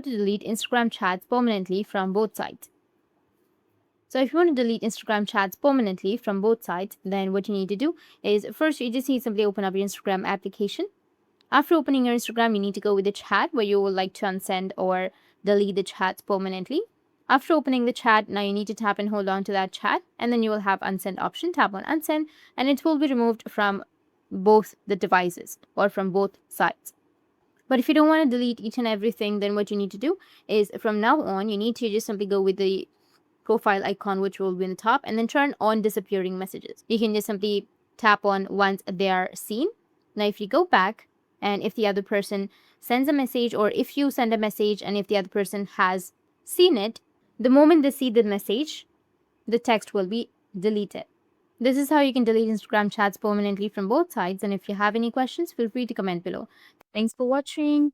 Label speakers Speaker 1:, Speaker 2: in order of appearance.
Speaker 1: to delete Instagram chats permanently from both sides. So if you want to delete Instagram chats permanently from both sides, then what you need to do is first you just need to simply open up your Instagram application. After opening your Instagram, you need to go with the chat where you would like to unsend or delete the chats permanently. After opening the chat, now you need to tap and hold on to that chat, and then you will have unsend option. Tap on unsend, and it will be removed from both the devices or from both sides. But if you don't want to delete each and everything, then what you need to do is from now on, you need to just simply go with the profile icon, which will be in the top, and then turn on disappearing messages. You can just simply tap on once they are seen. Now, if you go back and if the other person sends a message, or if you send a message and if the other person has seen it, the moment they see the message, the text will be deleted. This is how you can delete Instagram chats permanently from both sides. And if you have any questions, feel free to comment below. Thanks for watching.